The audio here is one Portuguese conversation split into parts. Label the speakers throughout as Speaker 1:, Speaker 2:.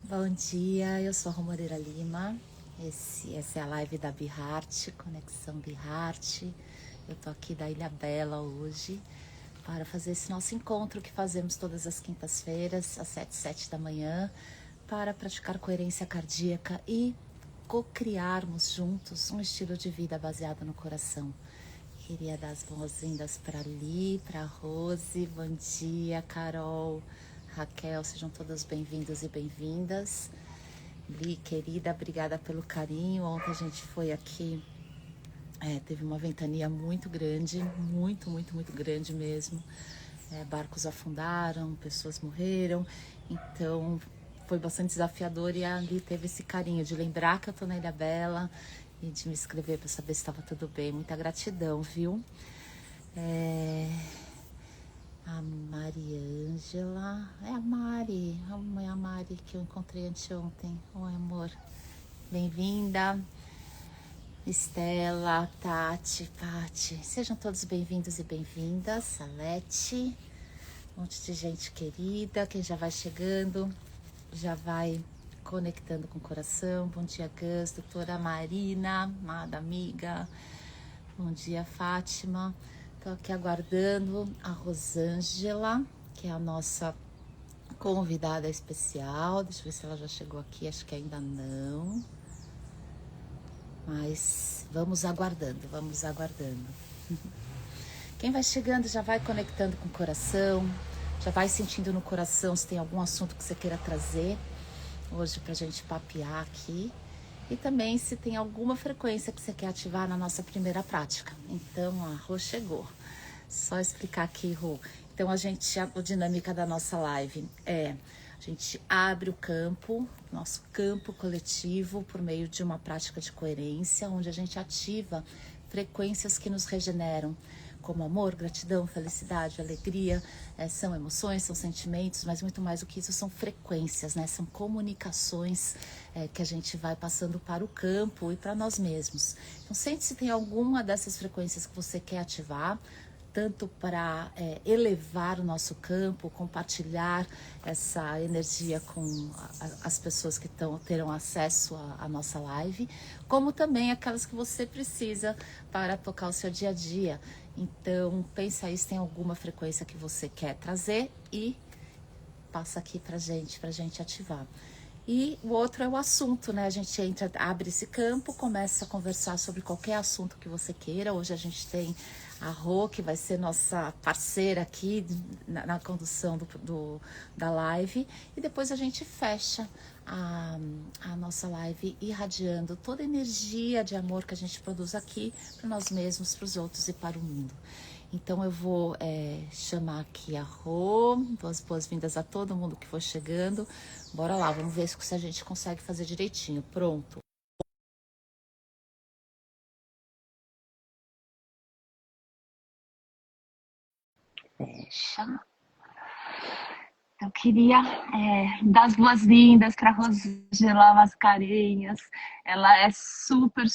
Speaker 1: Bom dia, eu sou a Moreira Lima. Essa é a live da Biharte, Conexão Biharte. Eu tô aqui da Ilha Bela hoje para fazer esse nosso encontro que fazemos todas as quintas-feiras, às 7h07 da manhã, para praticar coerência cardíaca e co-criarmos juntos um estilo de vida baseado no coração. Queria dar as boas-vindas para Li, para Rose, bom dia, Carol, Raquel, sejam todos bem-vindos e bem-vindas. Li, querida, obrigada pelo carinho. Ontem a gente foi aqui, teve uma ventania muito grande, muito grande mesmo. Barcos afundaram, pessoas morreram, então foi bastante desafiador e a Li teve esse carinho de lembrar que eu tô na Ilha Bela e de me escrever para saber se estava tudo bem. Muita gratidão, viu? A Mariângela, é a Mari que eu encontrei anteontem. Oi, amor, bem-vinda. Estela, Tati, Pati, sejam todos bem-vindos e bem-vindas. Salete, um monte de gente querida. Quem já vai chegando, já vai conectando com o coração. Bom dia, Gus, doutora Marina, amada amiga. Bom dia, Fátima. Estou aqui aguardando a Rosângela, que é a nossa convidada especial. Deixa eu ver se ela já chegou aqui, acho que ainda não. Mas vamos aguardando. Quem vai chegando já vai conectando com o coração, já vai sentindo no coração se tem algum assunto que você queira trazer hoje pra gente papear aqui. E também se tem alguma frequência que você quer ativar na nossa primeira prática. Então, a Rô chegou. Só explicar aqui, Rô. Então, a dinâmica da nossa live a gente abre o campo, nosso campo coletivo, por meio de uma prática de coerência, onde a gente ativa frequências que nos regeneram, como amor, gratidão, felicidade, alegria, são emoções, são sentimentos, mas muito mais do que isso, são frequências, né? São comunicações que a gente vai passando para o campo e para nós mesmos. Então, sente se tem alguma dessas frequências que você quer ativar, tanto para elevar o nosso campo, compartilhar essa energia com as pessoas que terão acesso à nossa live, como também aquelas que você precisa para tocar o seu dia a dia. Então, pensa aí se tem alguma frequência que você quer trazer e passa aqui pra gente ativar. E o outro é o assunto, né? A gente abre esse campo, começa a conversar sobre qualquer assunto que você queira. Hoje a gente tem a Rô, que vai ser nossa parceira aqui na condução da live. E depois a gente fecha a nossa live irradiando toda a energia de amor que a gente produz aqui para nós mesmos, para os outros e para o mundo. Então eu vou chamar aqui a Rô, boas-vindas a todo mundo que for chegando. Bora lá, vamos ver se a gente consegue fazer direitinho. Pronto. Fecha. Eu queria dar as boas-vindas para a Rosângela Mascarenhas. Ela é super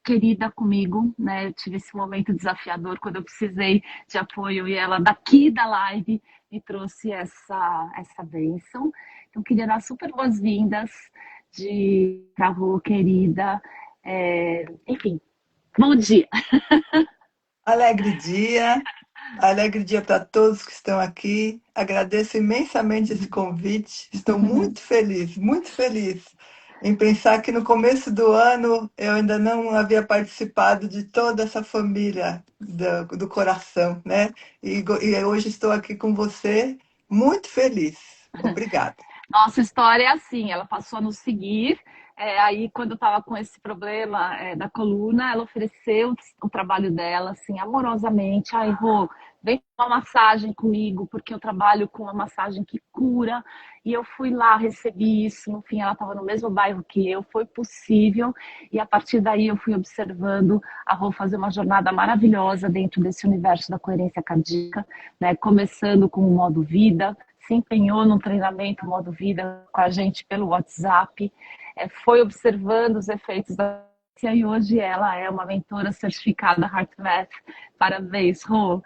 Speaker 1: querida comigo, né? Eu tive esse momento desafiador quando eu precisei de apoio e ela daqui da live me trouxe essa bênção. Então, queria dar super boas-vindas para a Rô, querida. Enfim, bom dia.
Speaker 2: Alegre dia para todos que estão aqui. Agradeço imensamente esse convite. Estou muito feliz em pensar que no começo do ano eu ainda não havia participado de toda essa família do coração, né? E hoje estou aqui com você, muito feliz. Obrigada.
Speaker 3: Nossa história é assim, ela passou a nos seguir, aí quando eu estava com esse problema da coluna, ela ofereceu o trabalho dela, assim, amorosamente, ai, Rô, vem tomar uma massagem comigo, porque eu trabalho com uma massagem que cura, e eu fui lá, recebi isso, no fim ela estava no mesmo bairro que eu, foi possível, e a partir daí eu fui observando a Rô fazer uma jornada maravilhosa dentro desse universo da coerência cardíaca, né, começando com o modo vida, se empenhou num treinamento modo vida com a gente pelo WhatsApp, foi observando os efeitos da e hoje ela é uma mentora certificada HeartMath. Parabéns, Rô.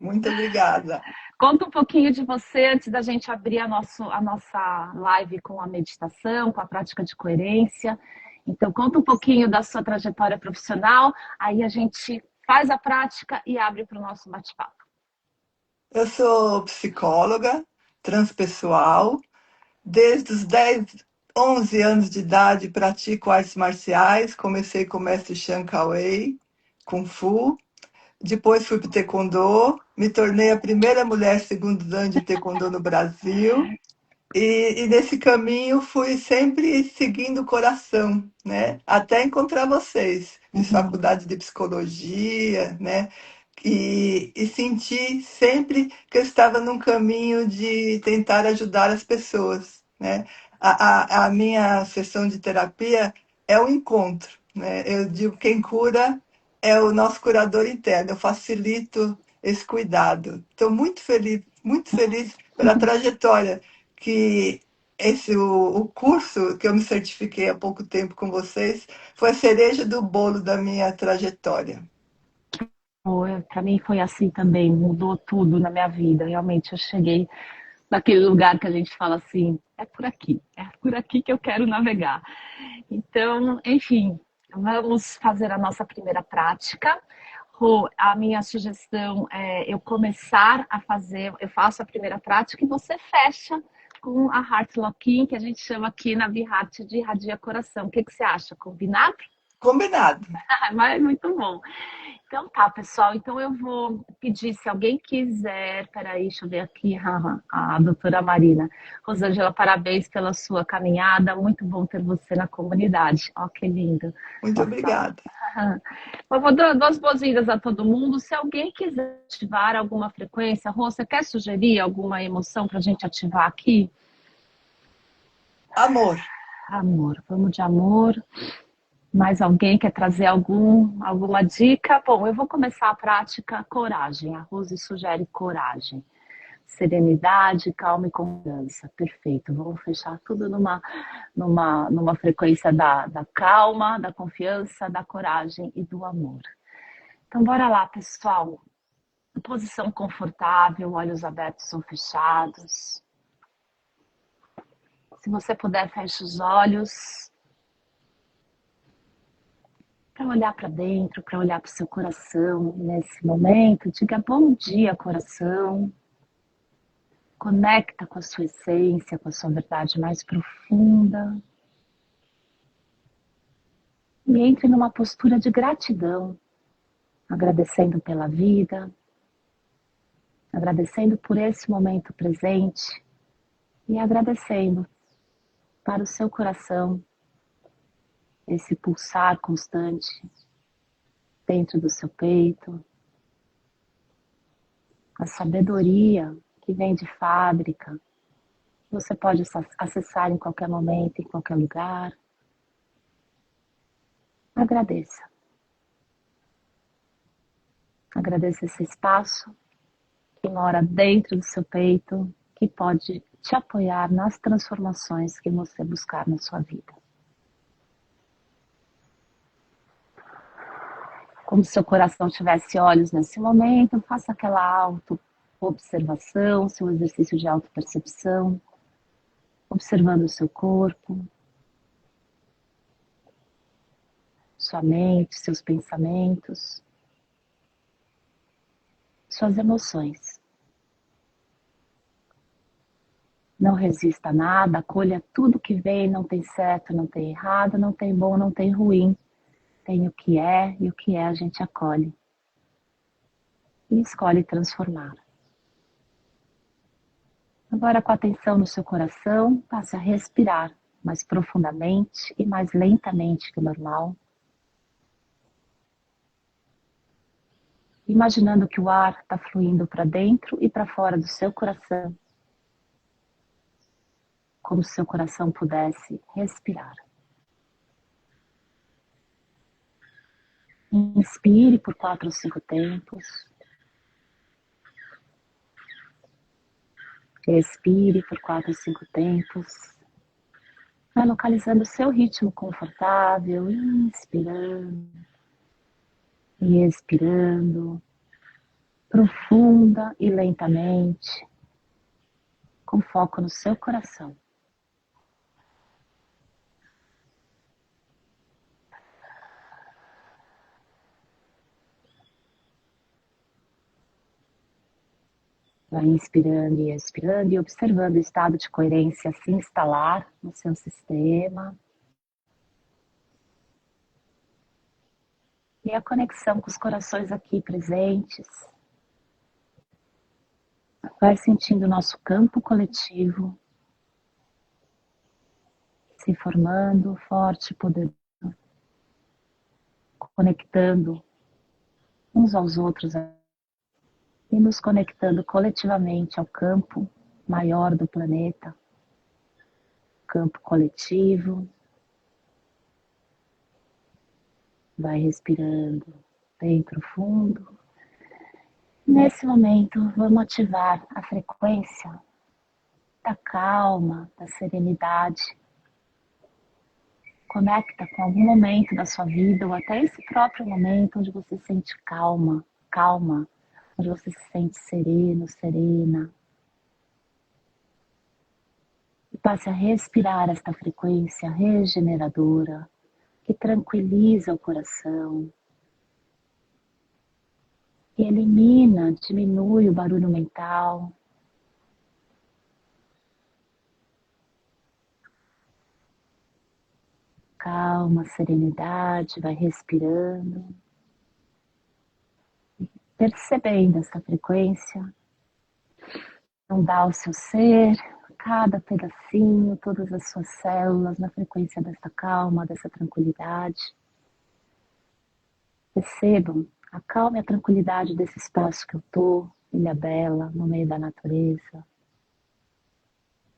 Speaker 2: Muito obrigada.
Speaker 3: Conta um pouquinho de você antes da gente abrir a nossa live com a meditação, com a prática de coerência. Então, conta um pouquinho da sua trajetória profissional, aí a gente faz a prática e abre para o nosso bate-papo.
Speaker 2: Eu sou psicóloga transpessoal. Desde os 10, 11 anos de idade pratico artes marciais. Comecei com o mestre Chan Kawei, Kung Fu. Depois fui para o Taekwondo. Me tornei a primeira mulher segundo dan de Taekwondo no Brasil. E nesse caminho fui sempre seguindo o coração, né? Até encontrar vocês. Fiz faculdade de psicologia, né? E senti sempre que eu estava num caminho de tentar ajudar as pessoas, né? A minha sessão de terapia é o encontro, né? Eu digo quem cura é o nosso curador interno. Eu facilito esse cuidado. Estou muito feliz pela trajetória que o curso que eu me certifiquei há pouco tempo com vocês foi a cereja do bolo da minha trajetória.
Speaker 3: Para mim foi assim também, mudou tudo na minha vida. Realmente eu cheguei naquele lugar que a gente fala assim, é por aqui que eu quero navegar. Então, enfim, vamos fazer a nossa primeira prática. Rô, a minha sugestão é eu começar a fazer, eu faço a primeira prática e você fecha com a Heart Lock-in, que a gente chama aqui na Vihat de Irradia Coração. O que você acha? Combinado?
Speaker 2: Combinado.
Speaker 3: Mas muito bom. Então tá, pessoal. Então eu vou pedir, se alguém quiser. Peraí, deixa eu ver aqui a doutora Marina. Rosângela, parabéns pela sua caminhada. Muito bom ter você na comunidade. Ó, que lindo.
Speaker 2: Muito obrigada.
Speaker 3: Eu vou dar duas boas-vindas a todo mundo. Se alguém quiser ativar alguma frequência, Rô, você quer sugerir alguma emoção para a gente ativar aqui?
Speaker 2: Amor.
Speaker 3: Amor, vamos de amor. Mais alguém quer trazer alguma dica? Bom, eu vou começar a prática coragem. A Rose sugere coragem. Serenidade, calma e confiança. Perfeito. Vamos fechar tudo numa frequência da calma, da confiança, da coragem e do amor. Então, bora lá, pessoal. Posição confortável, olhos abertos ou fechados. Se você puder, feche os olhos. Para olhar para dentro, para olhar para o seu coração nesse momento, diga bom dia, coração. Conecta com a sua essência, com a sua verdade mais profunda. E entre numa postura de gratidão, agradecendo pela vida, agradecendo por esse momento presente e agradecendo para o seu coração, esse pulsar constante dentro do seu peito, a sabedoria que vem de fábrica, você pode acessar em qualquer momento, em qualquer lugar. Agradeça. Agradeça esse espaço que mora dentro do seu peito, que pode te apoiar nas transformações que você buscar na sua vida. Como se seu coração tivesse olhos nesse momento, faça aquela auto-observação, seu exercício de auto-percepção, observando o seu corpo, sua mente, seus pensamentos, suas emoções. Não resista a nada, acolha tudo que vem, não tem certo, não tem errado, não tem bom, não tem ruim. Tem o que é e o que é a gente acolhe. E escolhe transformar. Agora, com atenção no seu coração, passe a respirar mais profundamente e mais lentamente que o normal. Imaginando que o ar está fluindo para dentro e para fora do seu coração. Como se seu coração pudesse respirar. Inspire por 4 ou 5 tempos. Expire por 4 ou 5 tempos. Vai localizando o seu ritmo confortável, inspirando e expirando.
Speaker 1: profunda e lentamente, com foco no seu coração. Vai inspirando e expirando e observando o estado de coerência se instalar no seu sistema. E a conexão com os corações aqui presentes. Vai sentindo o nosso campo coletivo se formando forte, poderoso, conectando uns aos outros e nos conectando coletivamente ao campo maior do planeta, campo coletivo. Vai respirando bem profundo. Nesse momento, vamos ativar a frequência da calma, da serenidade. Conecta com algum momento da sua vida ou até esse próprio momento onde você se sente calma, onde você se sente sereno, serena. E passe a respirar esta frequência regeneradora que tranquiliza o coração, que elimina, diminui o barulho mental. Calma, serenidade, vai respirando, percebendo essa frequência, não dá ao seu ser, cada pedacinho, todas as suas células na frequência dessa calma, dessa tranquilidade. Percebam a calma e a tranquilidade desse espaço que eu estou, Ilha Bela, no meio da natureza,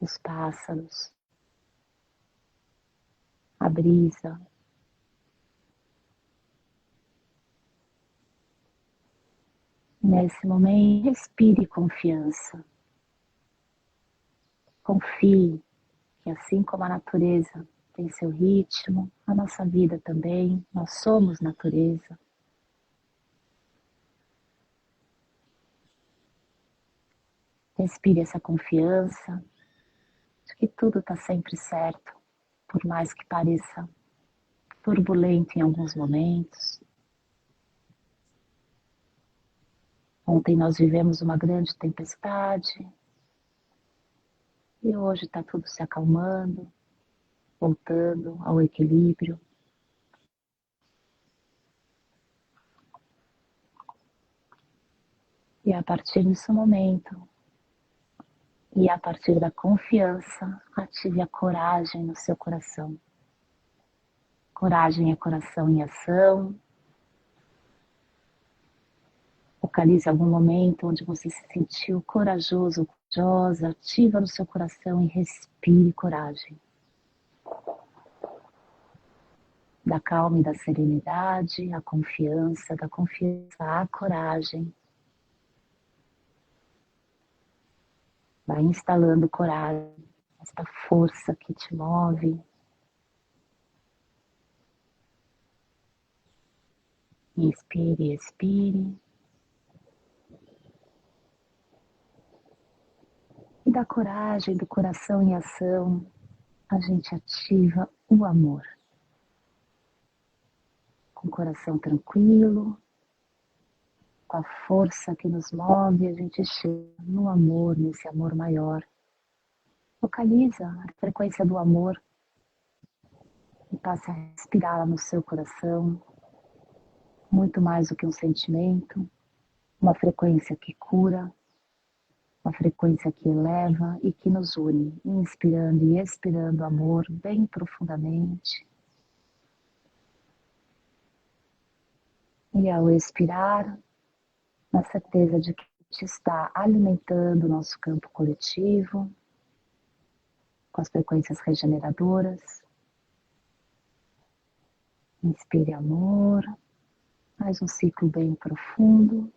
Speaker 1: os pássaros, a brisa. Nesse momento, respire confiança. Confie que assim como a natureza tem seu ritmo, a nossa vida também, nós somos natureza. Respire essa confiança de que tudo está sempre certo, por mais que pareça turbulento em alguns momentos. Ontem nós vivemos uma grande tempestade e hoje está tudo se acalmando, voltando ao equilíbrio. E a partir desse momento, e a partir da confiança, ative a coragem no seu coração. Coragem é coração em ação. Localize algum momento onde você se sentiu corajoso, corajosa, ativa no seu coração e respire coragem. Da calma e da serenidade, a confiança, da confiança à coragem. Vai instalando coragem, esta força que te move. Inspire, expire. E da coragem, do coração em ação, a gente ativa o amor. Com o coração tranquilo, com a força que nos move, a gente chega no amor, nesse amor maior. Localiza a frequência do amor e passe a respirá-la no seu coração, muito mais do que um sentimento, uma frequência que cura, uma frequência que eleva e que nos une, inspirando e expirando amor bem profundamente. E ao expirar, na certeza de que a gente está alimentando o nosso campo coletivo, com as frequências regeneradoras. Inspire amor, mais um ciclo bem profundo.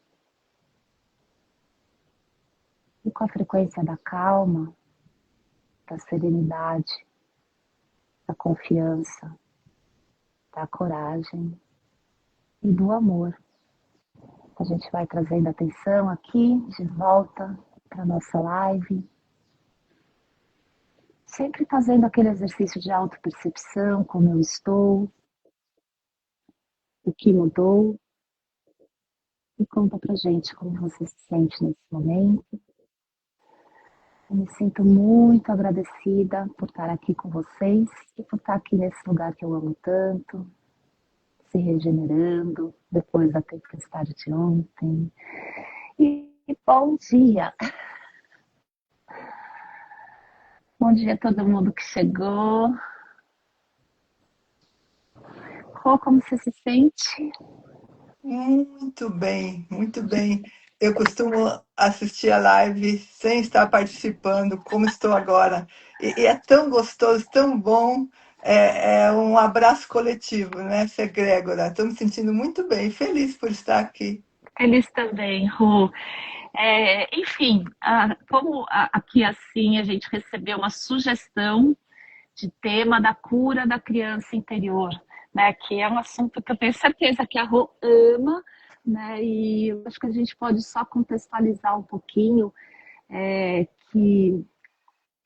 Speaker 1: E com a frequência da calma, da serenidade, da confiança, da coragem e do amor.
Speaker 3: A gente vai trazendo atenção aqui, de volta para nossa live. Sempre fazendo aquele exercício de autopercepção, como eu estou, o que mudou. E conta pra gente como você se sente nesse momento. Eu me sinto muito agradecida por estar aqui com vocês e por estar aqui nesse lugar que eu amo tanto, se regenerando depois da tempestade de ontem. E bom dia! Bom dia a todo mundo que chegou. Rô, como você se sente?
Speaker 2: Muito bem, muito bem. Eu costumo assistir a live sem estar participando, como estou agora. E é tão gostoso, tão bom. É um abraço coletivo, né, ser egrégora. Estou me sentindo muito bem, feliz por estar aqui.
Speaker 3: Feliz também, Rô. Enfim, como aqui assim a gente recebeu uma sugestão de tema da cura da criança interior, né? Que é um assunto que eu tenho certeza que a Rô ama, né? E eu acho que a gente pode só contextualizar um pouquinho que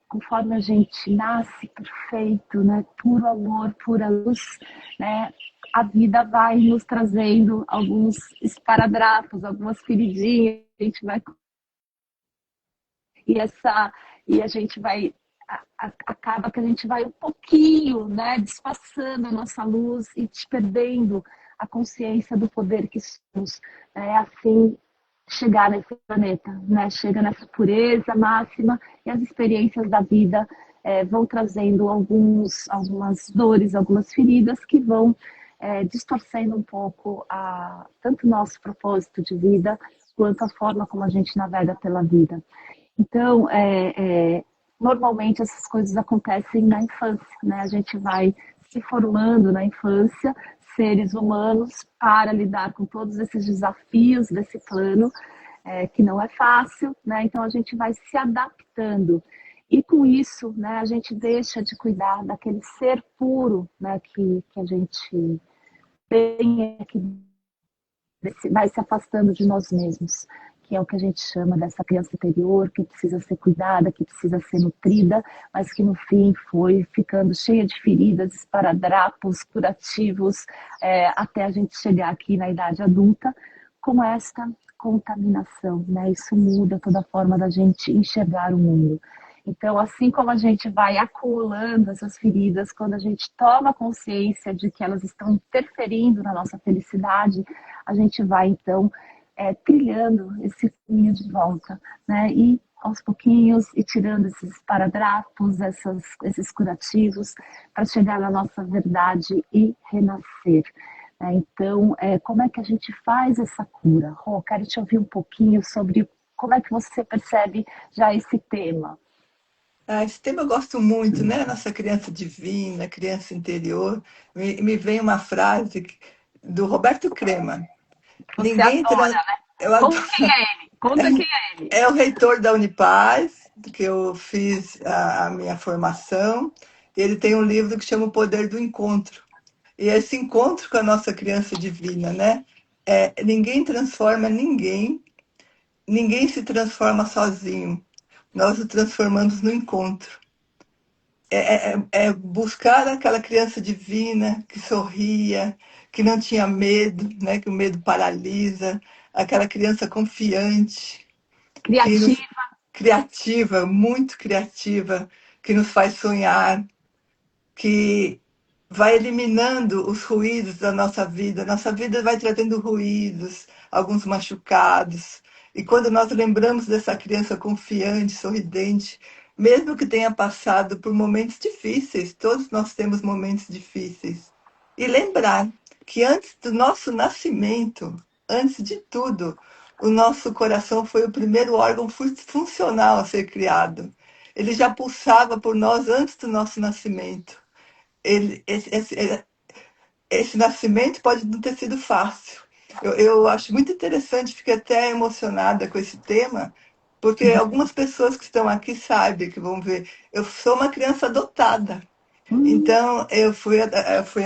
Speaker 3: conforme a gente nasce perfeito, né? Puro amor, pura luz, né? A vida vai nos trazendo alguns esparadrapos, algumas feridinhas, a gente vai e a gente vai acaba que a gente vai um pouquinho, né, disfarçando a nossa luz e te perdendo a consciência do poder que somos, né, assim chegar nesse planeta, né, chega nessa pureza máxima e as experiências da vida vão trazendo algumas dores, algumas feridas que vão distorcendo um pouco tanto o nosso propósito de vida quanto a forma como a gente navega pela vida. Então, normalmente essas coisas acontecem na infância, né? A gente vai se formando na infância, seres humanos, para lidar com todos esses desafios desse plano, que não é fácil, né? Então a gente vai se adaptando. E com isso, né, a gente deixa de cuidar daquele ser puro, né, que a gente tem, que vai se afastando de nós mesmos, que é o que a gente chama dessa criança interior, que precisa ser cuidada, que precisa ser nutrida, mas que no fim foi ficando cheia de feridas, esparadrapos, curativos, até a gente chegar aqui na idade adulta, com esta contaminação, né? Isso muda toda a forma da gente enxergar o mundo. Então, assim como a gente vai acumulando essas feridas, quando a gente toma consciência de que elas estão interferindo na nossa felicidade, a gente vai, então, trilhando esse caminho de volta, né? E aos pouquinhos, e tirando esses paradrapos, esses curativos, para chegar na nossa verdade e renascer. Então, como é que a gente faz essa cura? Rô, quero te ouvir um pouquinho sobre como é que você percebe já esse tema.
Speaker 2: Esse tema eu gosto muito, né? Nossa criança divina, criança interior. Me vem uma frase do Roberto Crema.
Speaker 3: Você
Speaker 2: Ninguém
Speaker 3: adora,
Speaker 2: trans...
Speaker 3: né?
Speaker 2: Eu
Speaker 3: Conta
Speaker 2: adoro.
Speaker 3: quem é ele. Conta quem é ele.
Speaker 2: É o reitor da Unipaz, que eu fiz a minha formação. Ele tem um livro que chama O Poder do Encontro. E esse encontro com a nossa criança divina, né? Ninguém transforma ninguém, ninguém se transforma sozinho. Nós o transformamos no encontro. É buscar aquela criança divina que sorria, que não tinha medo, né? Que o medo paralisa, aquela criança confiante, que nos
Speaker 3: Criativa.
Speaker 2: criativa, muito criativa, que nos faz sonhar, que vai eliminando os ruídos da nossa vida. Nossa vida vai trazendo ruídos, alguns machucados. E quando nós lembramos dessa criança confiante, sorridente, mesmo que tenha passado por momentos difíceis, todos nós temos momentos difíceis. E lembrar que antes do nosso nascimento, antes de tudo, o nosso coração foi o primeiro órgão funcional a ser criado. Ele já pulsava por nós antes do nosso nascimento. Ele, esse nascimento pode não ter sido fácil. Eu acho muito interessante, fiquei até emocionada com esse tema, porque algumas pessoas que estão aqui sabem que vão ver. Eu sou uma criança adotada. Então, eu fui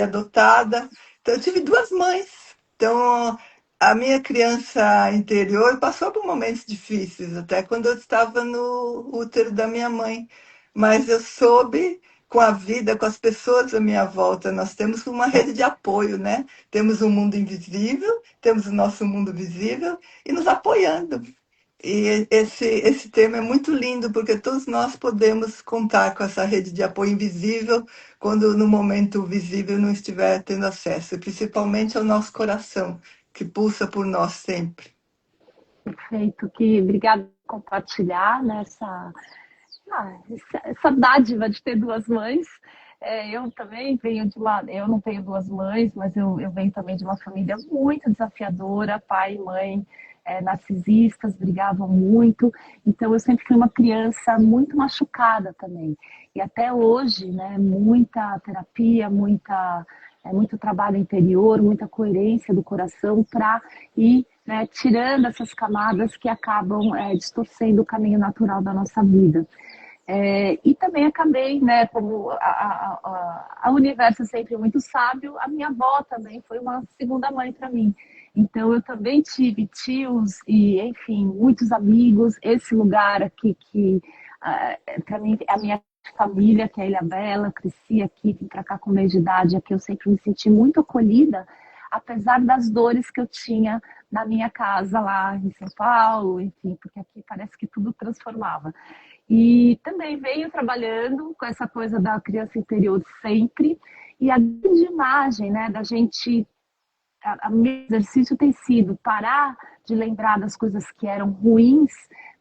Speaker 2: adotada. Então, eu tive duas mães. Então, A minha criança interior passou por momentos difíceis, até quando eu estava no útero da minha mãe. Mas eu soube, com a vida, com as pessoas à minha volta, nós temos uma rede de apoio, né? Temos um mundo invisível, temos o nosso mundo visível e nos apoiando. E esse tema é muito lindo, porque todos nós podemos contar com essa rede de apoio invisível quando no momento visível não estiver tendo acesso, e principalmente ao nosso coração, que pulsa por nós sempre.
Speaker 3: Perfeito, que obrigada por compartilhar nessa essa dádiva de ter duas mães. Eu também venho de uma, eu não tenho duas mães, mas eu venho também de uma família muito desafiadora, pai e mãe narcisistas, brigavam muito, então eu sempre fui uma criança muito machucada também. E até hoje, né, muita terapia, muito trabalho interior, muita coerência do coração para ir, né, tirando essas camadas que acabam distorcendo o caminho natural da nossa vida. E também acabei, né, como a universo é sempre muito sábio, a minha avó também foi uma segunda mãe para mim. Então eu também tive tios e, enfim, muitos amigos. Esse lugar aqui que, para mim, é a minha família, que é a Ilha Bela, cresci aqui, vim para cá com meio de idade, aqui eu sempre me senti muito acolhida, apesar das dores que eu tinha na minha casa lá em São Paulo, enfim, porque aqui parece que tudo transformava. E também venho trabalhando com essa coisa da criança interior sempre. E a grande imagem, né, da gente. O meu exercício tem sido parar de lembrar das coisas que eram ruins,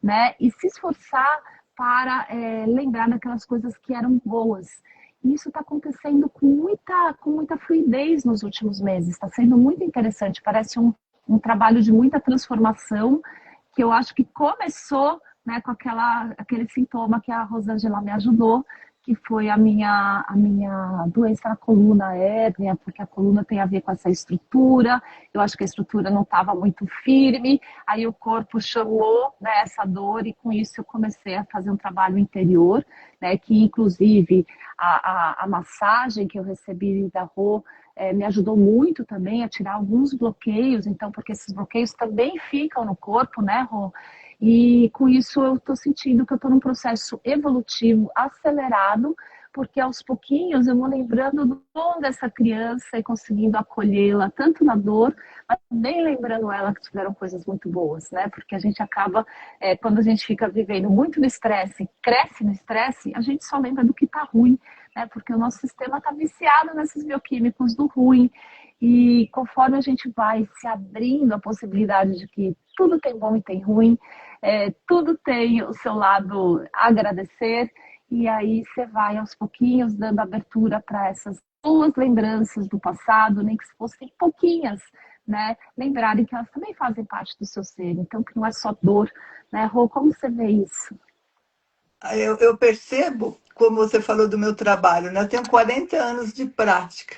Speaker 3: né, e se esforçar para lembrar daquelas coisas que eram boas. E isso está acontecendo com muita fluidez nos últimos meses. Está sendo muito interessante. Parece um trabalho de muita transformação que eu acho que começou, né, com aquele sintoma que a Rosângela me ajudou, que foi a minha doença na coluna, a hérnia, porque a coluna tem a ver com essa estrutura. Eu acho que a estrutura não estava muito firme, aí o corpo chamou, né, essa dor, e com isso eu comecei a fazer um trabalho interior, né, que inclusive a massagem que eu recebi da Rô me ajudou muito também a tirar alguns bloqueios, então, porque esses bloqueios também ficam no corpo, né, Rô? E com isso eu estou sentindo que eu estou num processo evolutivo acelerado, porque aos pouquinhos eu vou lembrando do dom dessa criança e conseguindo acolhê-la, tanto na dor, mas também lembrando ela que tiveram coisas muito boas, né? Porque a gente acaba, quando a gente fica vivendo muito no estresse, cresce no estresse, a gente só lembra do que está ruim, né? Porque o nosso sistema está viciado nesses bioquímicos do ruim. E conforme a gente vai se abrindo a possibilidade de que tudo tem bom e tem ruim, tudo tem o seu lado a agradecer, e aí você vai aos pouquinhos dando abertura para essas boas lembranças do passado, nem que fossem pouquinhas, né? Lembrarem que elas também fazem parte do seu ser, então que não é só dor, né? Rô, como você vê isso?
Speaker 2: Eu percebo, como você falou do meu trabalho, né? Eu tenho 40 anos de prática,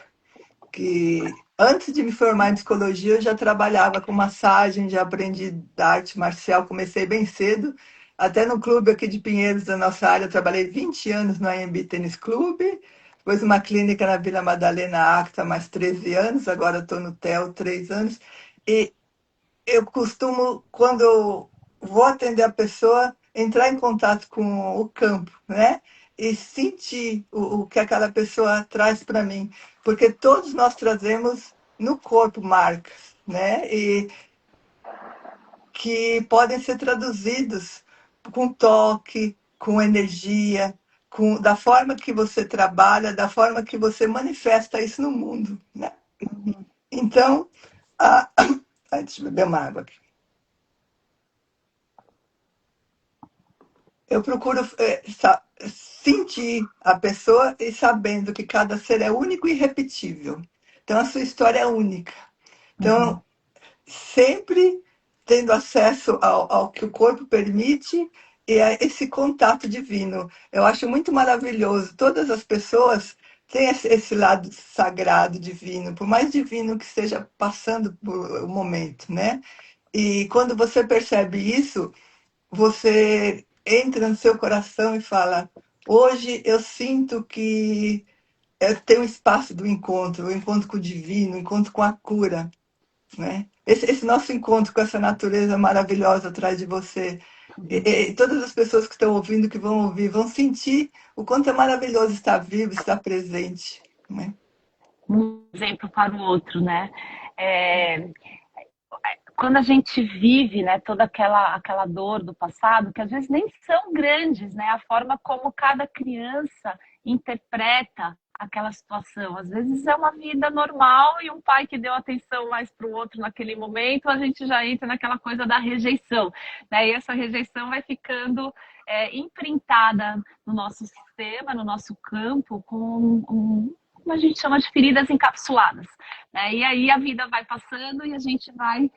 Speaker 2: que antes de me formar em psicologia, eu já trabalhava com massagem, já aprendi da arte marcial, comecei bem cedo, até no clube aqui de Pinheiros, da nossa área, eu trabalhei 20 anos no AMB Tênis Clube, depois uma clínica na Vila Madalena Acta, mais 13 anos, agora estou no TEL, 3 anos, e eu costumo, quando eu vou atender a pessoa, entrar em contato com o campo, né? E sentir o que aquela pessoa traz para mim. Porque todos nós trazemos no corpo marcas, né? E que podem ser traduzidos com toque, com energia, da forma que você trabalha, da forma que você manifesta isso no mundo, né? Então, a... Ai, deixa eu beber uma água aqui. Eu procuro sentir a pessoa e sabendo que cada ser é único e irrepetível. Então, a sua história é única.
Speaker 3: Uhum.
Speaker 2: Então, sempre tendo acesso ao que o corpo permite e a esse contato divino. Eu acho muito maravilhoso. Todas as pessoas têm esse lado sagrado, divino, por mais divino que esteja passando por o momento, né? E quando você percebe isso, você entra no seu coração e fala: hoje eu sinto que tem um espaço do encontro, o encontro com o divino, o encontro com a cura. né? Esse nosso encontro com essa natureza maravilhosa atrás de você. E todas as pessoas que estão ouvindo, que vão ouvir, vão sentir o quanto é maravilhoso estar vivo, estar presente, né?
Speaker 3: Um exemplo para o outro, né? É, quando a gente vive, né, toda aquela dor do passado, que às vezes nem são grandes, né? A forma como cada criança interpreta aquela situação. Às vezes é uma vida normal e um pai que deu atenção mais para o outro naquele momento, a gente já entra naquela coisa da rejeição, né? E essa rejeição vai ficando imprintada no nosso sistema, no nosso campo, com como a gente chama de feridas encapsuladas, né? E aí a vida vai passando e a gente vai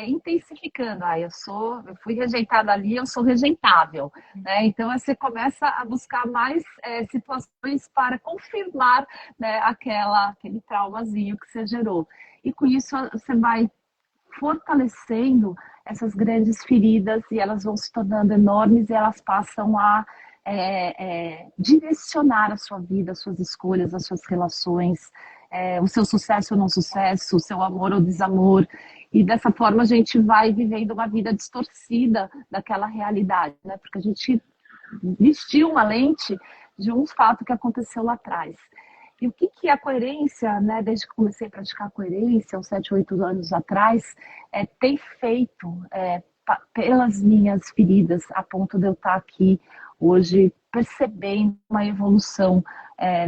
Speaker 3: intensificando. Eu fui rejeitada ali, eu sou rejeitável, né? Então você começa a buscar mais situações para confirmar, né, aquele traumazinho que você gerou. E com isso você vai fortalecendo essas grandes feridas e elas vão se tornando enormes e elas passam a direcionar a sua vida, as suas escolhas, as suas relações, o seu sucesso ou não sucesso, o seu amor ou desamor. E dessa forma a gente vai vivendo uma vida distorcida daquela realidade, né? Porque a gente vestiu uma lente de um fato que aconteceu lá atrás. E o que é a coerência, né? Desde que comecei a praticar a coerência, uns 7, 8 anos atrás, tem feito pelas minhas feridas, a ponto de eu estar aqui hoje percebendo uma evolução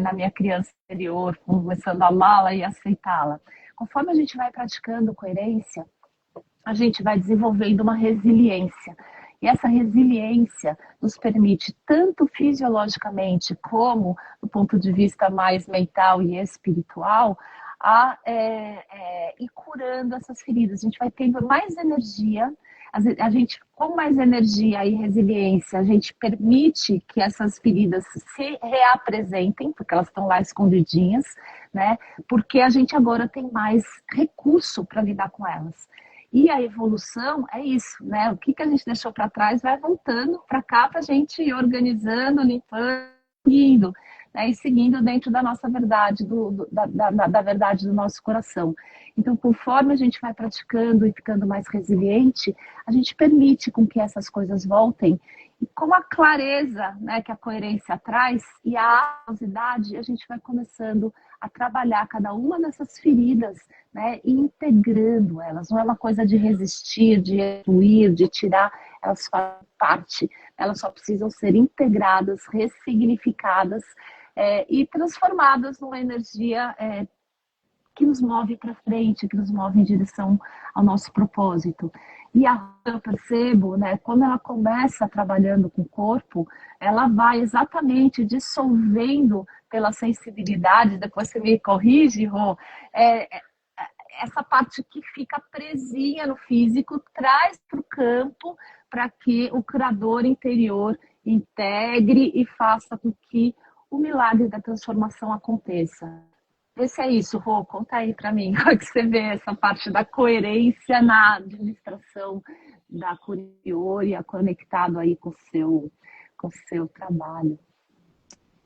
Speaker 3: na minha criança interior, começando a amá-la e aceitá-la. Conforme a gente vai praticando coerência, a gente vai desenvolvendo uma resiliência. E essa resiliência nos permite, tanto fisiologicamente como do ponto de vista mais mental e espiritual, a ir curando essas feridas. A gente vai tendo mais energia, a gente, com mais energia e resiliência, a gente permite que essas feridas se reapresentem, porque elas estão lá escondidinhas, né? Porque a gente agora tem mais recurso para lidar com elas. E a evolução é isso, né? O que a gente deixou para trás vai voltando para cá para a gente ir organizando, limpando, indo, né? E seguindo dentro da nossa verdade, da verdade do nosso coração. Então, conforme a gente vai praticando e ficando mais resiliente, a gente permite com que essas coisas voltem. E com a clareza, né, que a coerência traz e a amorosidade, a gente vai começando a trabalhar cada uma dessas feridas, né, e integrando elas. Não é uma coisa de resistir, de excluir, de tirar, elas fazem parte. Elas só precisam ser integradas, ressignificadas e transformadas numa energia que nos move para frente, que nos move em direção ao nosso propósito. E eu percebo, né, quando ela começa trabalhando com o corpo, ela vai exatamente dissolvendo pela sensibilidade, depois você me corrige, Rô, essa parte que fica presinha no físico, traz para o campo para que o curador interior integre e faça com que o milagre da transformação aconteça. Esse é isso, Rô, conta aí para mim, como é que você vê essa parte da coerência na administração da Curiori, conectado aí com o seu trabalho.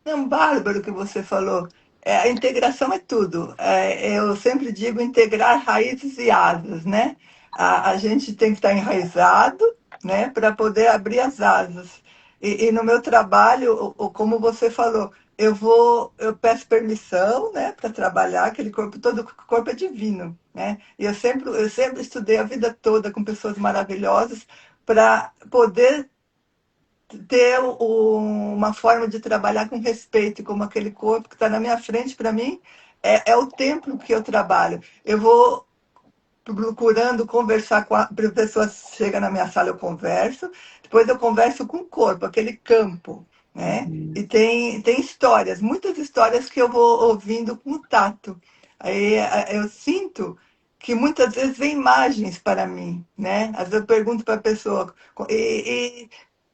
Speaker 2: Não, bárbaro que você falou. A integração é tudo. Eu sempre digo integrar raízes e asas, né? A gente tem que estar enraizado, né, para poder abrir as asas. E no meu trabalho, como você falou, eu peço permissão, né, para trabalhar aquele corpo todo, o corpo é divino, né? E eu sempre estudei a vida toda com pessoas maravilhosas para poder ter uma forma de trabalhar com respeito, como aquele corpo que está na minha frente, para mim, é o templo que eu trabalho. Eu vou procurando conversar com a pessoa, chega na minha sala, eu converso, depois eu converso com o corpo, aquele campo, né? E tem histórias, muitas histórias que eu vou ouvindo com o tato. Aí eu sinto que muitas vezes vem imagens para mim, né? Às vezes eu pergunto para a pessoa, e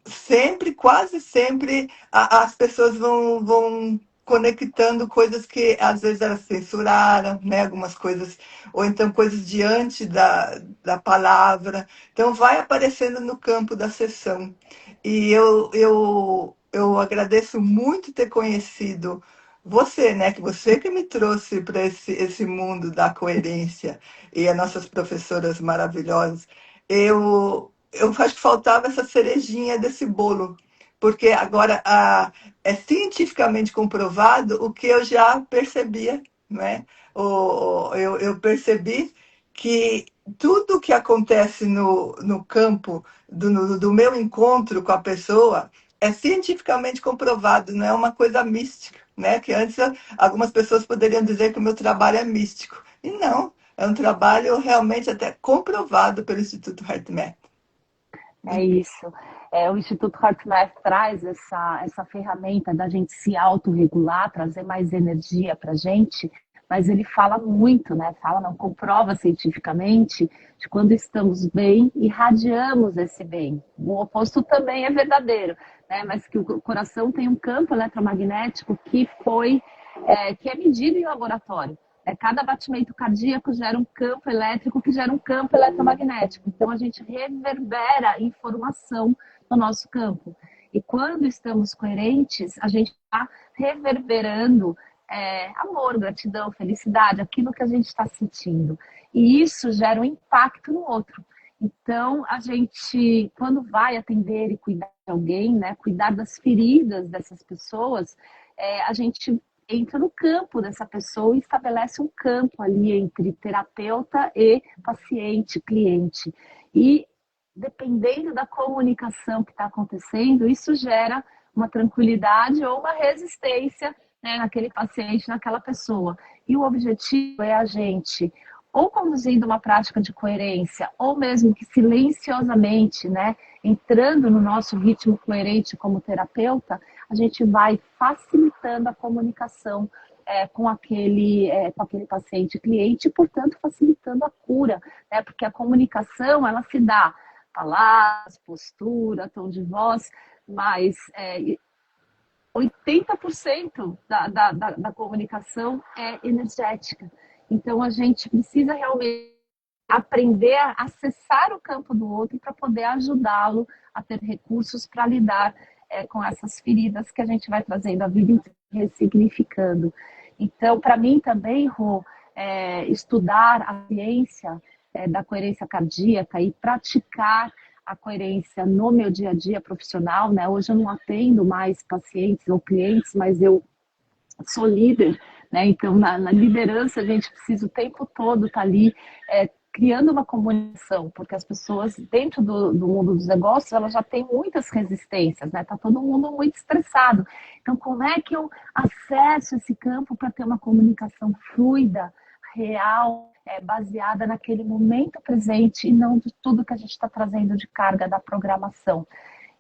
Speaker 2: sempre, quase sempre, as pessoas vão conectando coisas que às vezes elas censuraram, né? Algumas coisas, ou então coisas diante da palavra. Então vai aparecendo no campo da sessão. E eu agradeço muito ter conhecido você, né? Que você que me trouxe para esse mundo da coerência e as nossas professoras maravilhosas. Eu acho que faltava essa cerejinha desse bolo, porque agora é cientificamente comprovado o que eu já percebia, né? Eu percebi que tudo que acontece no campo do meu encontro com a pessoa é cientificamente comprovado, não é uma coisa mística, né? Que antes algumas pessoas poderiam dizer que o meu trabalho é místico. E não, é um trabalho realmente até comprovado pelo Instituto HeartMath.
Speaker 3: É isso. O Instituto HeartMath traz essa ferramenta da gente se autorregular, trazer mais energia para a gente, mas ele fala muito, né? Fala, não, comprova cientificamente de quando estamos bem, irradiamos esse bem. O oposto também é verdadeiro, né? Mas que o coração tem um campo eletromagnético que é medido em laboratório. Cada batimento cardíaco gera um campo elétrico que gera um campo eletromagnético. Então, a gente reverbera informação no nosso campo. E quando estamos coerentes, a gente está reverberando amor, gratidão, felicidade, aquilo que a gente está sentindo. E isso gera um impacto no outro. Então, a gente, quando vai atender e cuidar de alguém, né, cuidar das feridas dessas pessoas, a gente entra no campo dessa pessoa e estabelece um campo ali entre terapeuta e paciente, cliente. E dependendo da comunicação que está acontecendo, isso gera uma tranquilidade ou uma resistência, né, naquele paciente, naquela pessoa. E o objetivo é a gente ou conduzindo uma prática de coerência, ou mesmo que silenciosamente, né, entrando no nosso ritmo coerente como terapeuta, a gente vai facilitando a comunicação com aquele paciente cliente e, portanto, facilitando a cura, né? Porque a comunicação, ela se dá palavras, postura, tom de voz, mas 80% da comunicação é energética. Então, a gente precisa realmente aprender a acessar o campo do outro para poder ajudá-lo a ter recursos para lidar com essas feridas que a gente vai trazendo a vida inteira, ressignificando. Então, para mim também, Rô, estudar a ciência da coerência cardíaca e praticar a coerência no meu dia a dia profissional, né? Hoje eu não atendo mais pacientes ou clientes, mas eu sou líder, né? Então, na liderança, a gente precisa o tempo todo estar ali criando uma comunicação, porque as pessoas dentro do mundo dos negócios, elas já têm muitas resistências, né? Tá todo mundo muito estressado. Então, como é que eu acesso esse campo para ter uma comunicação fluida, real, baseada naquele momento presente e não de tudo que a gente está trazendo de carga da programação?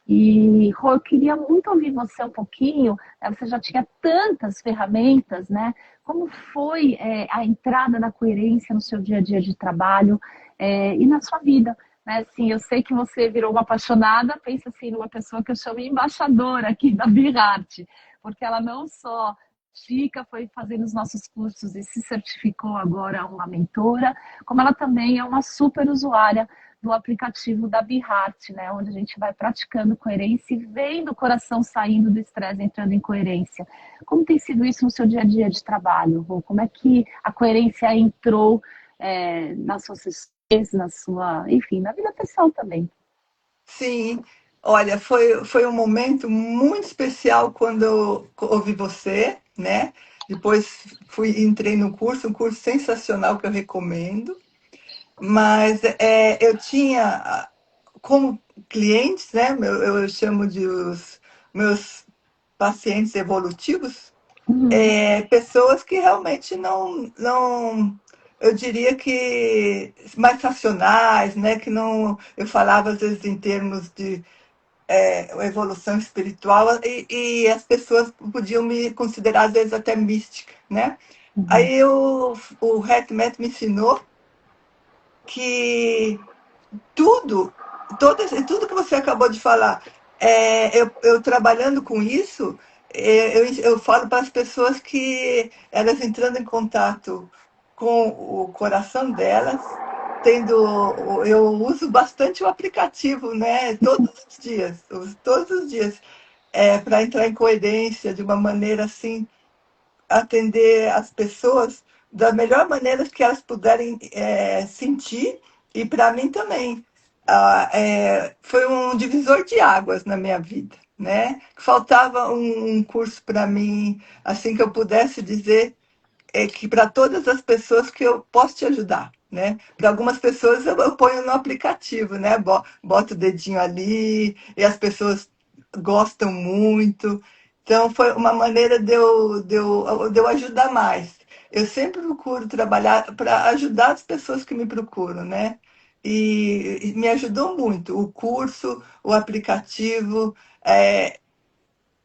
Speaker 3: E, Rô, eu queria muito ouvir você um pouquinho, você já tinha tantas ferramentas, né? Como foi a entrada na coerência no seu dia a dia de trabalho e na sua vida? Né? Assim, eu sei que você virou uma apaixonada, pensa assim, numa pessoa que eu chamo embaixadora aqui da Birart, porque ela não só Chica foi fazendo os nossos cursos e se certificou agora uma mentora, como ela também é uma super usuária do aplicativo da Birart, né, onde a gente vai praticando coerência e vendo o coração saindo do estresse, entrando em coerência. Como tem sido isso no seu dia a dia de trabalho, Rô? Como é que a coerência entrou nas suas sessões, enfim, na vida pessoal também?
Speaker 2: Sim, olha, foi um momento muito especial quando eu ouvi você, né? Depois entrei no curso, um curso sensacional que eu recomendo. Mas eu tinha como clientes, né? Eu chamo de os meus pacientes evolutivos,
Speaker 3: Uhum.
Speaker 2: pessoas que realmente não, eu diria que mais racionais, né? Que não, eu falava às vezes em termos de evolução espiritual e as pessoas podiam me considerar às vezes até mística, né?
Speaker 3: Uhum.
Speaker 2: Aí o HeartMath me ensinou que tudo, tudo que você acabou de falar, eu trabalhando com isso, eu falo para as pessoas que elas entrando em contato com o coração delas, eu uso bastante o aplicativo, né? Todos os dias, para entrar em coerência de uma maneira assim atender as pessoas da melhor maneira que elas puderem sentir, e para mim também. Foi um divisor de águas na minha vida, né? Faltava um curso para mim, assim que eu pudesse dizer que para todas as pessoas que eu posso te ajudar, né? Para algumas pessoas eu ponho no aplicativo, né? Boto o dedinho ali e as pessoas gostam muito. Então foi uma maneira de eu ajudar mais. Eu sempre procuro trabalhar para ajudar as pessoas que me procuram, né? E me ajudou muito o curso, o aplicativo, é,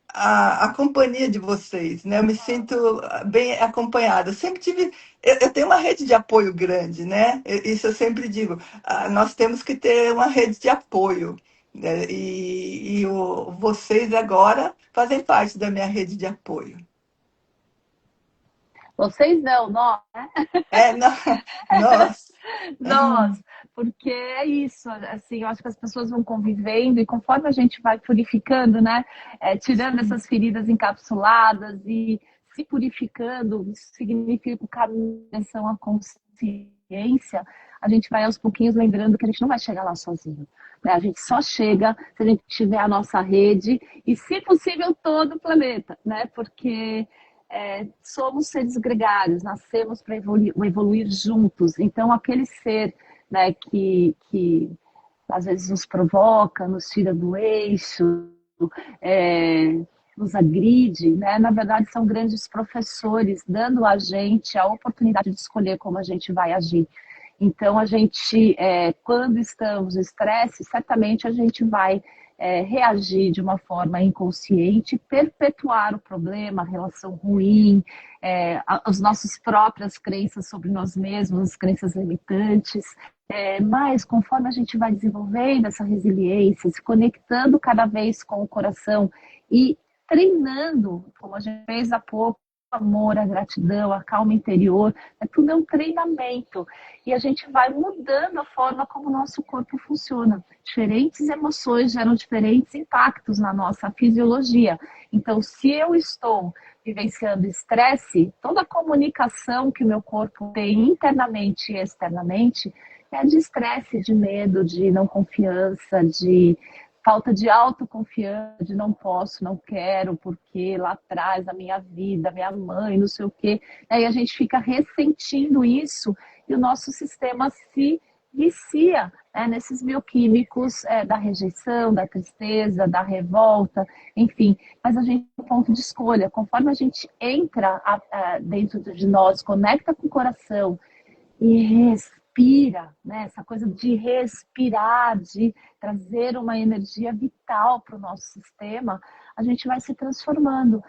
Speaker 2: a companhia de vocês, né? Eu me sinto bem acompanhada. Eu sempre tive, eu tenho uma rede de apoio grande, né? Isso eu sempre digo. Nós temos que ter uma rede de apoio, né? Vocês agora fazem parte da minha rede de apoio.
Speaker 3: Vocês não, nós.
Speaker 2: Não, nós.
Speaker 3: Nós, porque é isso, assim, eu acho que as pessoas vão convivendo e conforme a gente vai purificando, né, tirando essas feridas encapsuladas e se purificando, isso significa o caminho em direção à consciência, a gente vai aos pouquinhos lembrando que a gente não vai chegar lá sozinho, né? A gente só chega se a gente tiver a nossa rede e, se possível, todo o planeta, né? Porque somos seres gregários, nascemos para evoluir juntos. Então, aquele ser, né, que às vezes nos provoca, nos tira do eixo, é, nos agride, né, na verdade são grandes professores, dando a gente a oportunidade de escolher como a gente vai agir. Então, a gente, quando estamos em estresse, certamente a gente vai reagir de uma forma inconsciente, perpetuar o problema, a relação ruim, as nossas próprias crenças sobre nós mesmos, as crenças limitantes. Mas, conforme a gente vai desenvolvendo essa resiliência, se conectando cada vez com o coração e treinando, como a gente fez há pouco, o amor, a gratidão, a calma interior, tudo é um treinamento. E a gente vai mudando a forma como o nosso corpo funciona. Diferentes emoções geram diferentes impactos na nossa fisiologia. Então, se eu estou vivenciando estresse, toda a comunicação que o meu corpo tem internamente e externamente é de estresse, de medo, de não confiança, de falta de autoconfiança, de não posso, não quero, porque lá atrás da minha vida, minha mãe, não sei o quê. Aí a gente fica ressentindo isso e o nosso sistema se vicia nesses bioquímicos da rejeição, da tristeza, da revolta, enfim. Mas a gente tem um ponto de escolha. Conforme a gente entra dentro de nós, conecta com o coração e respira, né? Essa coisa de respirar, de trazer uma energia vital para o nosso sistema, a gente vai se transformando.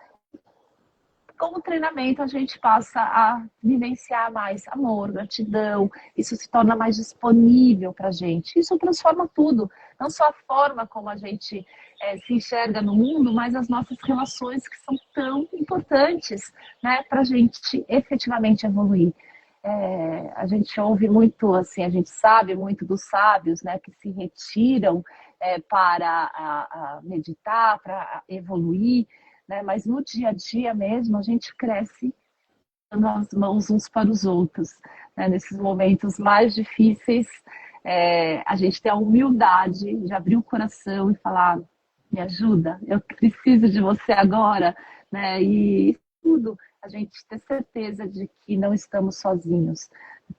Speaker 3: Com o treinamento, a gente passa a vivenciar mais amor, gratidão, isso se torna mais disponível para a gente. Isso transforma tudo, não só a forma como a gente se enxerga no mundo, mas as nossas relações que são tão importantes, né, para a gente efetivamente evoluir. A gente ouve muito, assim, a gente sabe muito dos sábios, né, que se retiram para meditar, para evoluir, né, mas no dia a dia mesmo a gente cresce dando as mãos uns para os outros, né, nesses momentos mais difíceis, a gente tem a humildade de abrir o coração e falar, me ajuda, eu preciso de você agora, né, e tudo a gente ter certeza de que não estamos sozinhos.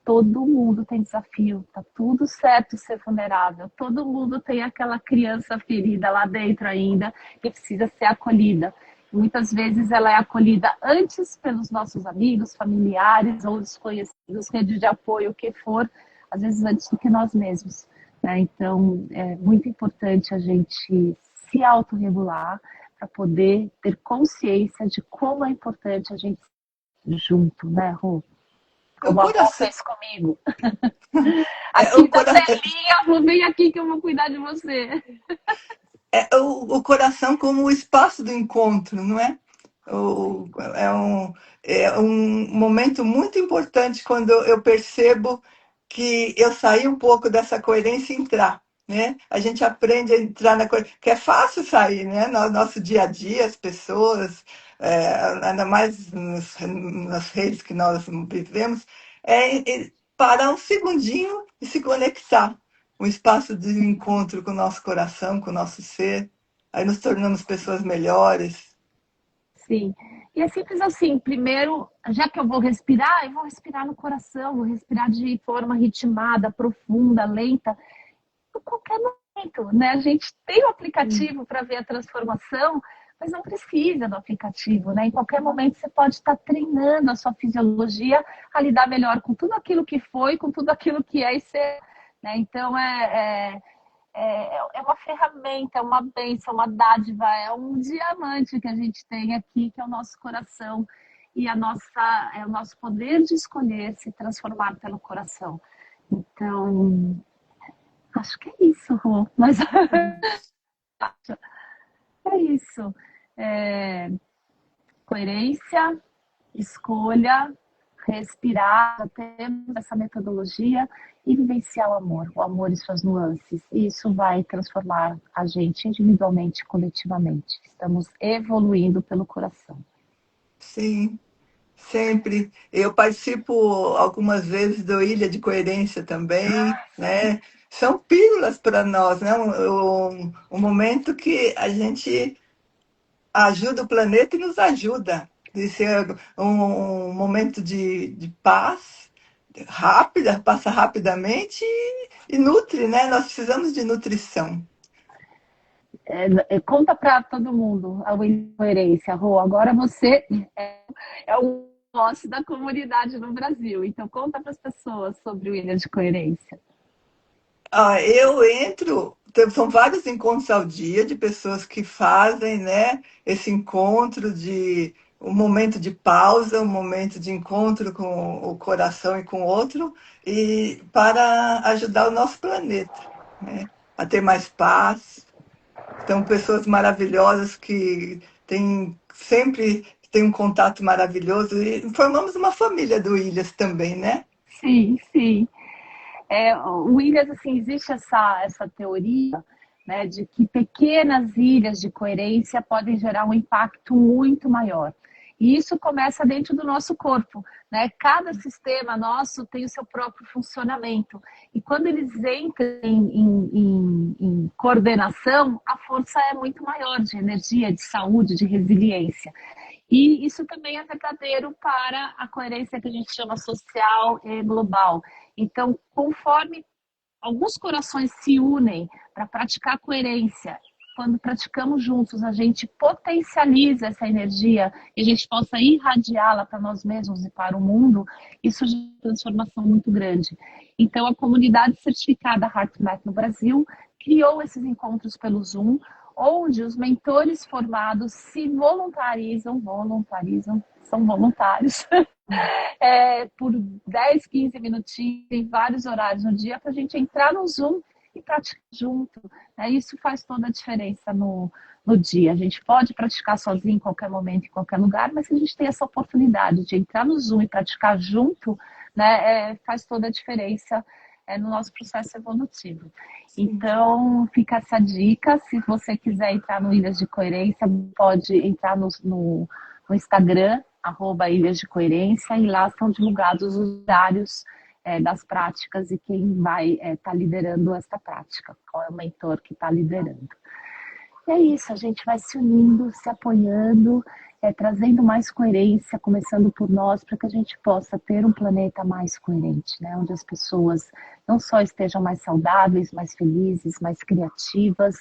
Speaker 3: Todo mundo tem desafio, tá tudo certo ser vulnerável, todo mundo tem aquela criança ferida lá dentro ainda que precisa ser acolhida. Muitas vezes ela é acolhida antes pelos nossos amigos, familiares ou desconhecidos, rede de apoio, o que for, às vezes antes do que nós mesmos, né? Então, é muito importante a gente se autorregular para poder ter consciência de como é importante a gente estar junto, né, Rô?
Speaker 2: O
Speaker 3: Como a avó
Speaker 2: coração,
Speaker 3: fez comigo.
Speaker 2: é,
Speaker 3: Aqui
Speaker 2: o
Speaker 3: tá
Speaker 2: coração,
Speaker 3: Celinha, vou vir aqui que eu vou cuidar de você.
Speaker 2: o coração como o espaço do encontro, não é? O- é um, é um momento muito importante quando eu percebo que eu saí um pouco dessa coerência e entrar, né? A gente aprende a entrar na coerência, que é fácil sair, né? No nosso dia a dia, as pessoas, ainda mais nas redes que nós vivemos, é parar um segundinho e se conectar. Um espaço de encontro com o nosso coração, com o nosso ser. Aí nos tornamos pessoas melhores.
Speaker 3: Sim. E é simples assim, primeiro, já que eu vou respirar no coração, vou respirar de forma ritmada, profunda, lenta, em qualquer momento, né? A gente tem o aplicativo para ver a transformação, mas não precisa do aplicativo, né? Em qualquer momento você pode estar treinando a sua fisiologia a lidar melhor com tudo aquilo que foi, com tudo aquilo que é e ser, né? Então é uma ferramenta, é uma bênção, uma dádiva, é um diamante que a gente tem aqui, que é o nosso coração e é o nosso poder de escolher se transformar pelo coração. Então, acho que é isso, Rô. Mas é isso. É, coerência, escolha, respirar, temos essa metodologia e vivenciar o amor e suas nuances. E isso vai transformar a gente individualmente, coletivamente. Estamos evoluindo pelo coração.
Speaker 2: Sim, sempre. Eu participo algumas vezes do Ilha de Coerência também, né? São pílulas para nós, né? Um momento que a gente ajuda o planeta e nos ajuda. De ser um momento de paz rápida, passa rapidamente e nutre, né? Nós precisamos de nutrição.
Speaker 3: Conta para todo mundo a incoerência, Rô. Agora você é o boss da comunidade no Brasil. Então conta para as pessoas sobre o Ilha de Coerência.
Speaker 2: Eu entro, são vários encontros ao dia de pessoas que fazem, né, esse encontro de um momento de pausa, um momento de encontro com o coração e com o outro, e para ajudar o nosso planeta, né, a ter mais paz. São pessoas maravilhosas que sempre têm um contato maravilhoso e formamos uma família do Ilhas também, né?
Speaker 3: Sim, sim. O Williams, assim, existe essa teoria, né, de que pequenas ilhas de coerência podem gerar um impacto muito maior. E isso começa dentro do nosso corpo, né? Cada sistema nosso tem o seu próprio funcionamento. E quando eles entram em coordenação, a força é muito maior de energia, de saúde, de resiliência. E isso também é verdadeiro para a coerência que a gente chama social e global. Então, conforme alguns corações se unem para praticar coerência, quando praticamos juntos, a gente potencializa essa energia e a gente possa irradiá-la para nós mesmos e para o mundo, isso já é uma transformação muito grande. Então, a comunidade certificada HeartMath no Brasil criou esses encontros pelo Zoom, onde os mentores formados se voluntarizam, são voluntários, por 10, 15 minutinhos, em vários horários no dia, para a gente entrar no Zoom e praticar junto. Isso faz toda a diferença no dia. A gente pode praticar sozinho em qualquer momento, em qualquer lugar, mas se a gente tem essa oportunidade de entrar no Zoom e praticar junto, né, faz toda a diferença no nosso processo evolutivo. Então, fica essa dica. Se você quiser entrar no Ilhas de Coerência, pode entrar no Instagram, @Ilhas de Coerência, e lá são divulgados os horários das práticas e quem vai estar liderando essa prática, qual é o mentor que está liderando. E é isso, a gente vai se unindo, se apoiando, trazendo mais coerência, começando por nós, para que a gente possa ter um planeta mais coerente, né? Onde as pessoas não só estejam mais saudáveis, mais felizes, mais criativas,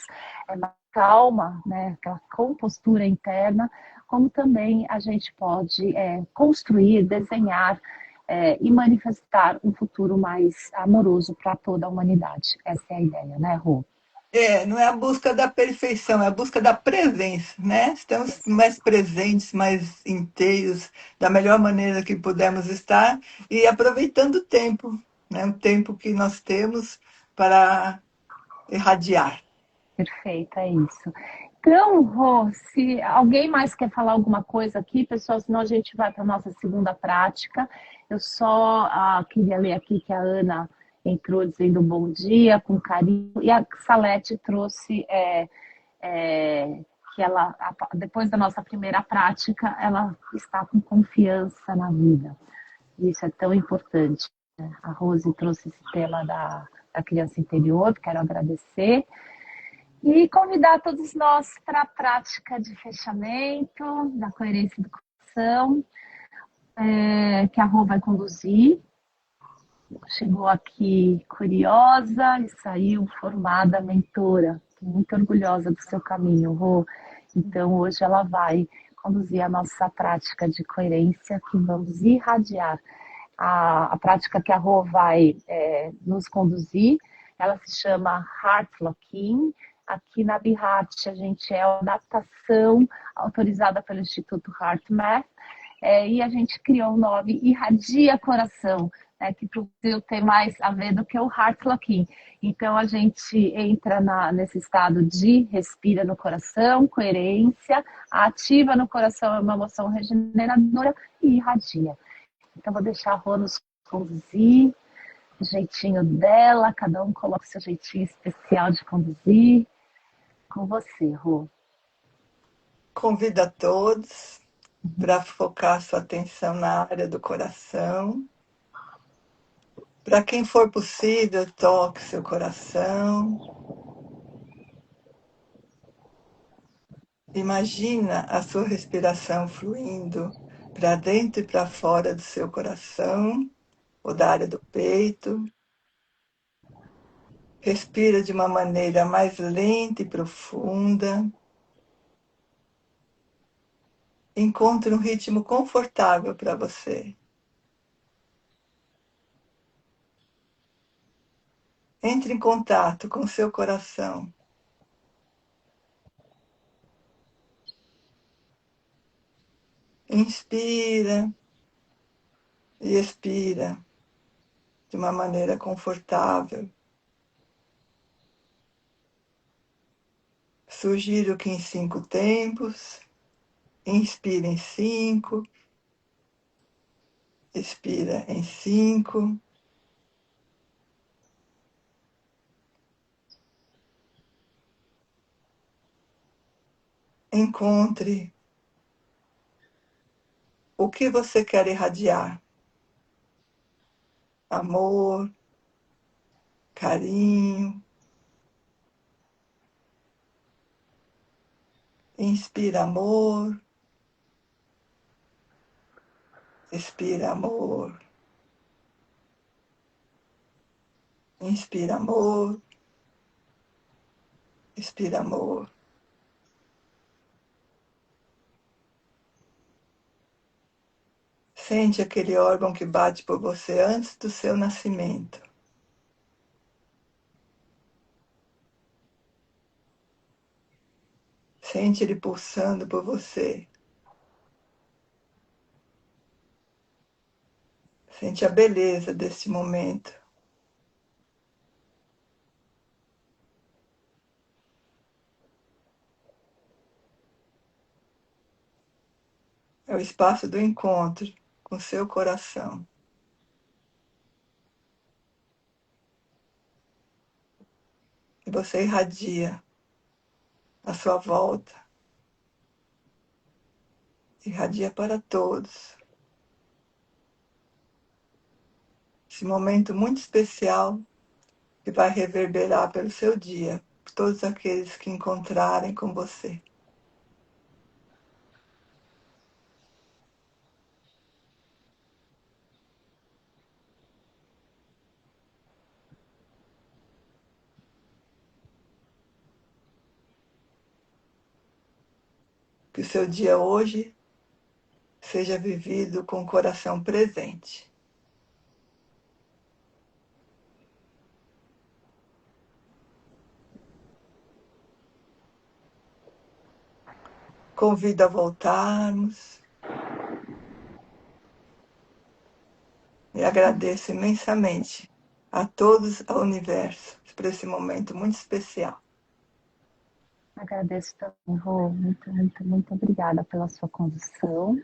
Speaker 3: mais calma, né? Aquela compostura interna, como também a gente pode construir, desenhar e manifestar um futuro mais amoroso para toda a humanidade. Essa é a ideia, né, Rô?
Speaker 2: Não é a busca da perfeição, é a busca da presença, né? Estamos mais presentes, mais inteiros, da melhor maneira que pudermos estar e aproveitando o tempo, né? O tempo que nós temos para irradiar.
Speaker 3: Perfeito, é isso. Então, Rô, se alguém mais quer falar alguma coisa aqui, pessoal, senão a gente vai para a nossa segunda prática. Eu só queria ler aqui que a Ana entrou dizendo bom dia, com carinho, e a Salete trouxe que ela, depois da nossa primeira prática, ela está com confiança na vida. Isso é tão importante. A Rose trouxe esse tema da criança interior, quero agradecer. E convidar todos nós para a prática de fechamento, da coerência do coração, que a Rô vai conduzir. Chegou aqui curiosa e saiu formada mentora. Estou muito orgulhosa do seu caminho, Rô. Então, hoje ela vai conduzir a nossa prática de coerência, que vamos irradiar. A prática que a Rô vai nos conduzir, ela se chama Heart Locking. Aqui na Bihart, a gente é uma adaptação autorizada pelo Instituto HeartMath, e a gente criou o nome Irradia Coração, que para o Brasil tem mais a ver do que o Heart Locking. Então, a gente entra nesse estado de respira no coração, coerência, ativa no coração é uma emoção regeneradora e irradia. Então, vou deixar a Rô nos conduzir, o jeitinho dela, cada um coloca o seu jeitinho especial de conduzir. Com você, Rô.
Speaker 2: Convido a todos para focar sua atenção na área do coração. Para quem for possível, toque seu coração. Imagina a sua respiração fluindo para dentro e para fora do seu coração, ou da área do peito. Respira de uma maneira mais lenta e profunda. Encontre um ritmo confortável para você. Entre em contato com o seu coração. Inspira e expira de uma maneira confortável. Sugiro que em 5 tempos, inspira em 5, expira em 5. Encontre o que você quer irradiar. Amor, carinho. Inspira amor. Expira amor. Inspira amor. Expira amor. Sente aquele órgão que bate por você antes do seu nascimento. Sente ele pulsando por você. Sente a beleza deste momento. É o espaço do encontro com seu coração. E você irradia à sua volta. Irradia para todos. Esse momento muito especial que vai reverberar pelo seu dia, por todos aqueles que encontrarem com você. Que o seu dia hoje seja vivido com o coração presente. Convido a voltarmos e agradeço imensamente a todos ao universo por esse momento muito especial.
Speaker 3: Agradeço também, Rô. Muito, muito, muito obrigada pela sua condução.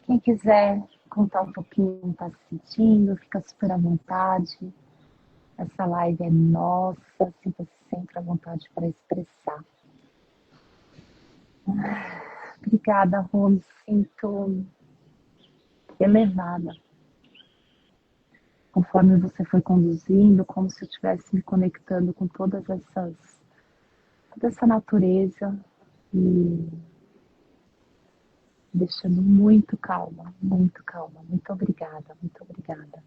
Speaker 3: Quem quiser contar um pouquinho como está se sentindo, fica super à vontade. Essa live é nossa, sinta-se sempre à vontade para expressar. Obrigada, Rô. Me sinto elevada. Conforme você foi conduzindo, como se eu estivesse me conectando com toda essa natureza e deixando muito calma, muito calma. Muito obrigada, muito obrigada.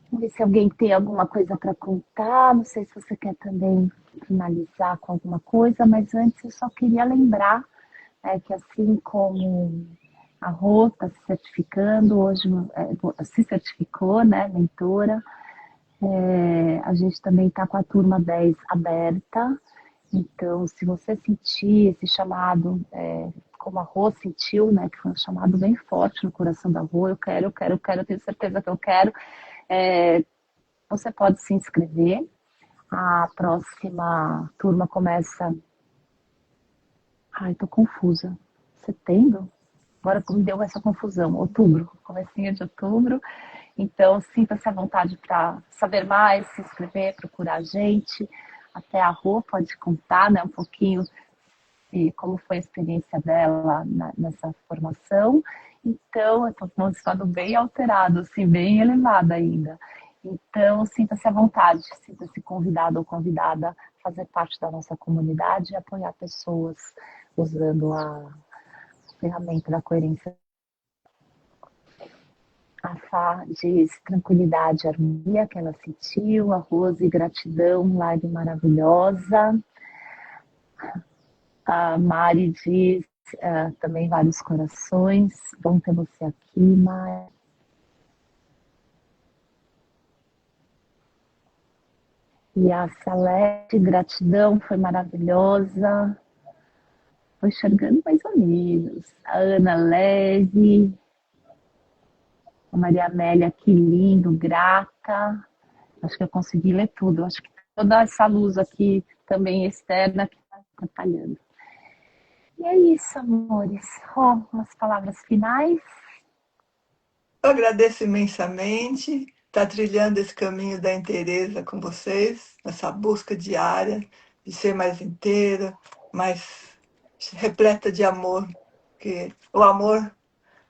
Speaker 3: Vamos ver se alguém tem alguma coisa para contar. Não sei se você quer também finalizar com alguma coisa, mas antes eu só queria lembrar que assim como a Rô está se certificando, hoje se certificou, né, mentora, a gente também está com a turma 10 aberta. Então, se você sentir esse chamado, como a Rô sentiu, né, que foi um chamado bem forte no coração da Rô, eu quero, eu tenho certeza que eu quero, você pode se inscrever. A próxima turma começa... Ai, tô confusa. Setembro? Agora me deu essa confusão. Outubro, comecinho de outubro. Então, sinta-se à vontade para saber mais, se inscrever, procurar a gente. Até a Rô pode contar, né, um pouquinho de como foi a experiência dela nessa formação. Então, eu estou num estado bem alterado, assim, bem elevado ainda. Então, sinta-se à vontade, sinta-se convidado ou convidada a fazer parte da nossa comunidade e apoiar pessoas usando a ferramenta da coerência. A Fá diz tranquilidade e harmonia que ela sentiu, a Rose, gratidão, live maravilhosa. A Mari diz também vários corações, bom ter você aqui, Mari. E a Salete, gratidão, foi maravilhosa. Estou enxergando mais ou menos. A Ana Leve, a Maria Amélia, que lindo, grata. Acho que eu consegui ler tudo. Acho que toda essa luz aqui também externa que está atrapalhando. E é isso, amores. Umas palavras finais.
Speaker 2: Eu agradeço imensamente estar trilhando esse caminho da inteireza com vocês, essa busca diária de ser mais inteira, mais repleta de amor, que o amor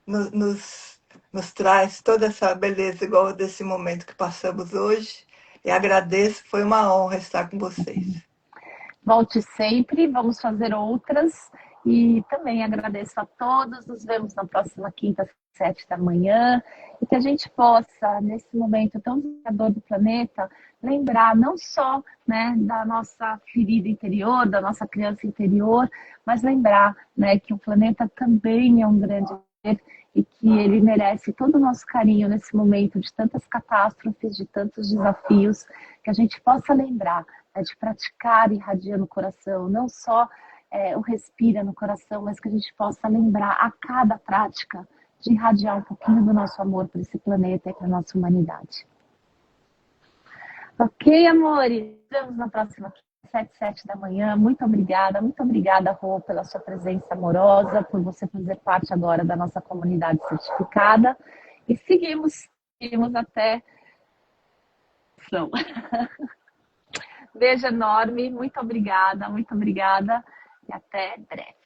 Speaker 2: nos traz toda essa beleza igual desse momento que passamos hoje. E agradeço, foi uma honra estar com vocês.
Speaker 3: Volte sempre, vamos fazer outras. E também agradeço a todos. Nos vemos na próxima quinta, 7 da manhã. E que a gente possa, nesse momento tão desafiador do planeta, lembrar não só, né, da nossa ferida interior, da nossa criança interior, mas lembrar, né, que o planeta também é um grande ser e que ele merece todo o nosso carinho nesse momento de tantas catástrofes, de tantos desafios, que a gente possa lembrar de praticar irradiando o coração, não só o respira no coração, mas que a gente possa lembrar a cada prática de irradiar um pouquinho do nosso amor para esse planeta e para a nossa humanidade. Ok, amores? Nos vemos na próxima 7 da manhã. Muito obrigada, Rô, pela sua presença amorosa, por você fazer parte agora da nossa comunidade certificada. E seguimos até... Beijo enorme, muito obrigada e até breve.